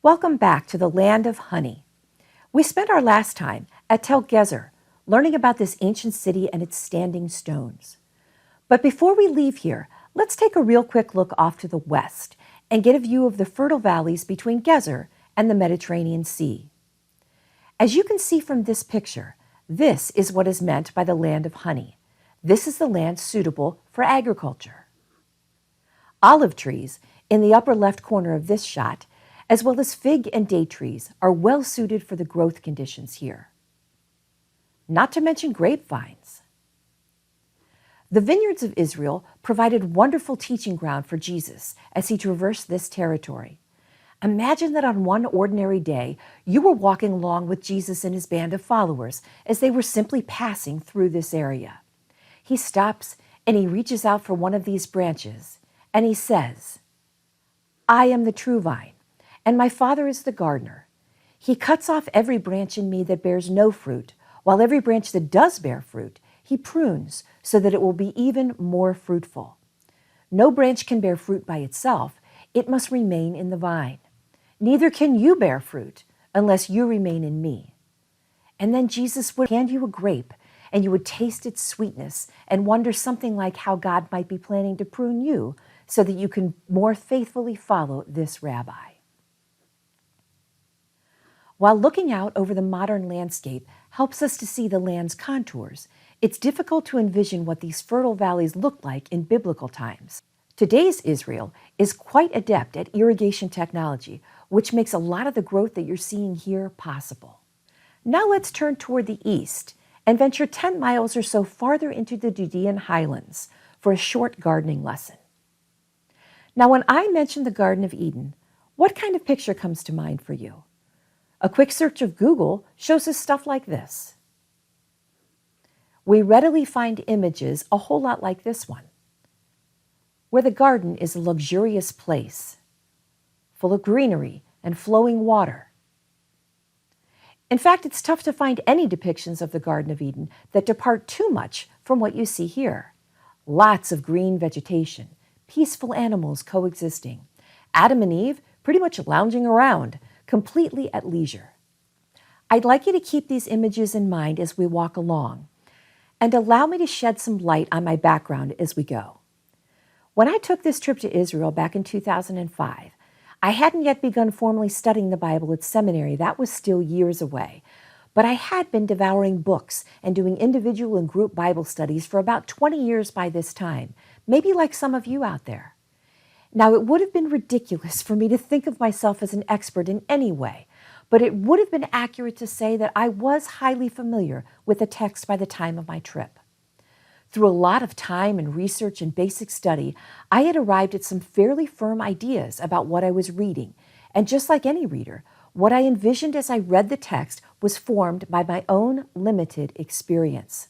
Welcome back to the land of honey. We spent our last time at Tel Gezer, learning about this ancient city and its standing stones. But before we leave here, let's take a real quick look off to the west and get a view of the fertile valleys between Gezer and the Mediterranean Sea. As you can see from this picture, this is what is meant by the land of honey. This is the land suitable for agriculture. Olive trees, in the upper left corner of this shot, as well as fig and date trees, are well suited for the growth conditions here. Not to mention grapevines. The vineyards of Israel provided wonderful teaching ground for Jesus as he traversed this territory. Imagine that on one ordinary day, you were walking along with Jesus and his band of followers as they were simply passing through this area. He stops and he reaches out for one of these branches and he says, "I am the true vine, and my Father is the gardener. He cuts off every branch in me that bears no fruit, while every branch that does bear fruit, he prunes so that it will be even more fruitful. No branch can bear fruit by itself. It must remain in the vine. Neither can you bear fruit unless you remain in me." And then Jesus would hand you a grape, and you would taste its sweetness and wonder something like how God might be planning to prune you so that you can more faithfully follow this rabbi. While looking out over the modern landscape helps us to see the land's contours, it's difficult to envision what these fertile valleys looked like in biblical times. Today's Israel is quite adept at irrigation technology, which makes a lot of the growth that you're seeing here possible. Now let's turn toward the east and venture 10 miles or so farther into the Judean highlands for a short gardening lesson. Now, when I mention the Garden of Eden, what kind of picture comes to mind for you? A quick search of Google shows us stuff like this. We readily find images a whole lot like this one, where the garden is a luxurious place, full of greenery and flowing water. In fact, it's tough to find any depictions of the Garden of Eden that depart too much from what you see here. Lots of green vegetation, peaceful animals coexisting, Adam and Eve pretty much lounging around, completely at leisure. I'd like you to keep these images in mind as we walk along, and allow me to shed some light on my background as we go. When I took this trip to Israel back in 2005, I hadn't yet begun formally studying the Bible at seminary. That was still years away. But I had been devouring books and doing individual and group Bible studies for about 20 years by this time, maybe like some of you out there. Now, it would have been ridiculous for me to think of myself as an expert in any way, but it would have been accurate to say that I was highly familiar with the text by the time of my trip. Through a lot of time and research and basic study, I had arrived at some fairly firm ideas about what I was reading, and just like any reader, what I envisioned as I read the text was formed by my own limited experience.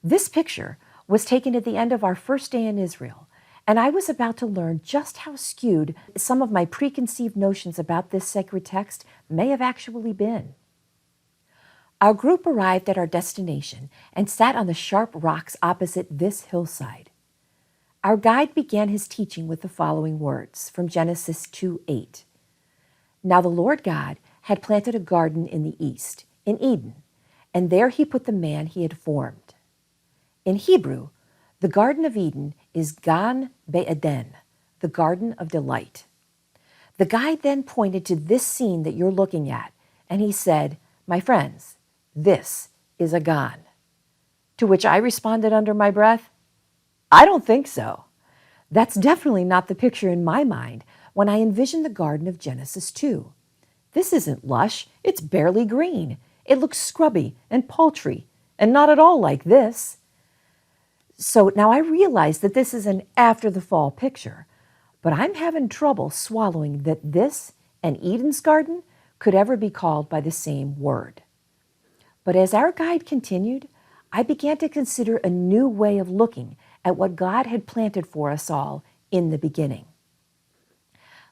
This picture was taken at the end of our first day in Israel, and I was about to learn just how skewed some of my preconceived notions about this sacred text may have actually been. Our group arrived at our destination and sat on the sharp rocks opposite this hillside. Our guide began his teaching with the following words from Genesis 2:8. "Now the Lord God had planted a garden in the east, in Eden, and there he put the man he had formed." In Hebrew, the Garden of Eden is Gan Be'eden, the Garden of Delight. The guide then pointed to this scene that you're looking at, and he said, "My friends, this is a Gan." To which I responded under my breath, "I don't think so." That's definitely not the picture in my mind when I envision the garden of Genesis 2. This isn't lush, it's barely green. It looks scrubby and paltry, and not at all like this. So now I realize that this is an after-the-fall picture, but I'm having trouble swallowing that this and Eden's garden could ever be called by the same word. But as our guide continued, I began to consider a new way of looking at what God had planted for us all in the beginning.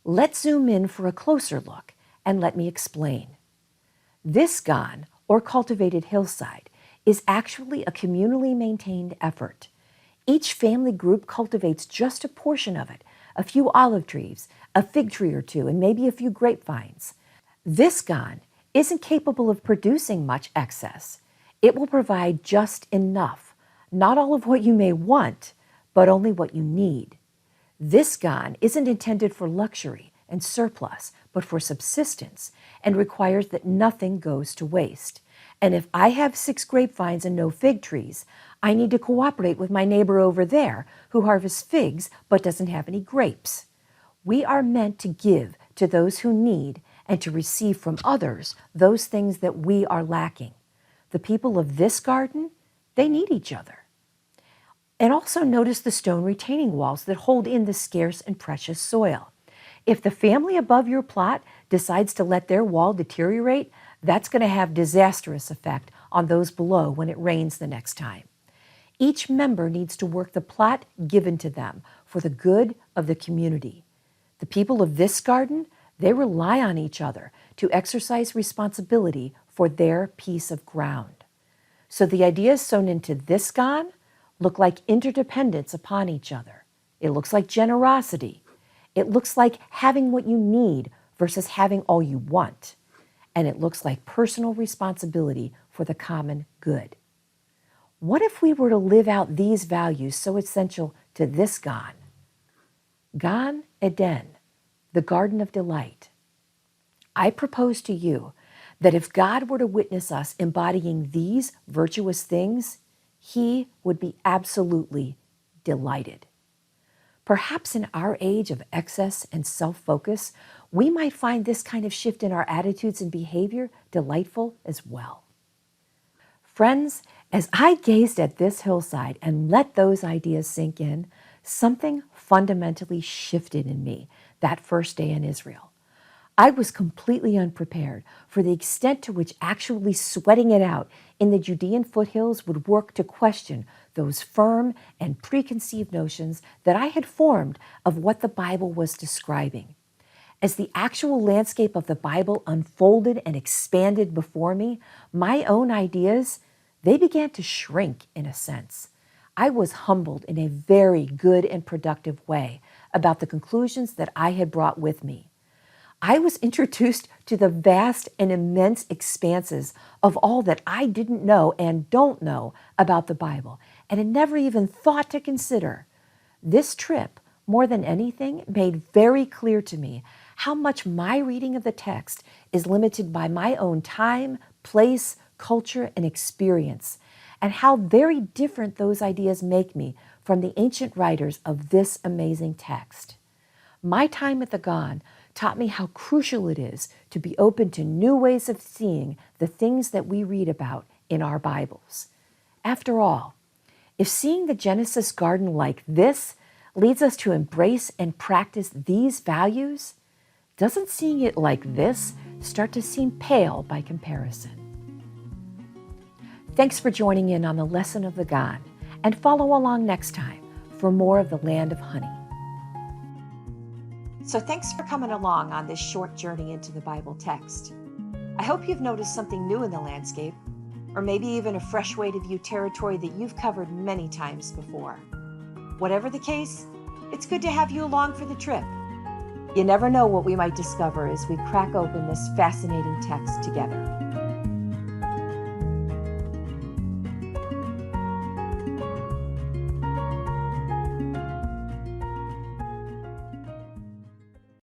Let's zoom in for a closer look, and let me explain. This Gan, or cultivated hillside, is actually a communally maintained effort. Each family group cultivates just a portion of it, a few olive trees, a fig tree or two, and maybe a few grapevines. This garden isn't capable of producing much excess. It will provide just enough, not all of what you may want, but only what you need. This garden isn't intended for luxury and surplus, but for subsistence, and requires that nothing goes to waste. And if I have 6 grapevines and no fig trees, I need to cooperate with my neighbor over there who harvests figs but doesn't have any grapes. We are meant to give to those who need and to receive from others those things that we are lacking. The people of this garden, they need each other. And also notice the stone retaining walls that hold in the scarce and precious soil. If the family above your plot decides to let their wall deteriorate, that's going to have disastrous effect on those below when it rains the next time. Each member needs to work the plot given to them for the good of the community. The people of this garden, they rely on each other to exercise responsibility for their piece of ground. So the ideas sown into this garden look like interdependence upon each other. It looks like generosity. It looks like having what you need versus having all you want. And it looks like personal responsibility for the common good. What if we were to live out these values so essential to this Gan? Gan Eden, the Garden of Delight. I propose to you that if God were to witness us embodying these virtuous things, He would be absolutely delighted. Perhaps in our age of excess and self-focus, we might find this kind of shift in our attitudes and behavior delightful as well. Friends, as I gazed at this hillside and let those ideas sink in, something fundamentally shifted in me that first day in Israel. I was completely unprepared for the extent to which actually sweating it out in the Judean foothills would work to question those firm and preconceived notions that I had formed of what the Bible was describing. As the actual landscape of the Bible unfolded and expanded before me, my own ideas, they began to shrink in a sense. I was humbled in a very good and productive way about the conclusions that I had brought with me. I was introduced to the vast and immense expanses of all that I didn't know and don't know about the Bible, and had never even thought to consider. This trip, more than anything, made very clear to me how much my reading of the text is limited by my own time, place, culture, and experience, and how very different those ideas make me from the ancient writers of this amazing text. My time at the Gan taught me how crucial it is to be open to new ways of seeing the things that we read about in our Bibles. After all, if seeing the Genesis garden like this leads us to embrace and practice these values, doesn't seeing it like this start to seem pale by comparison? Thanks for joining in on the lesson of the Gan, and follow along next time for more of the land of honey. So thanks for coming along on this short journey into the Bible text. I hope you've noticed something new in the landscape, or maybe even a fresh way to view territory that you've covered many times before. Whatever the case, it's good to have you along for the trip. You never know what we might discover as we crack open this fascinating text together.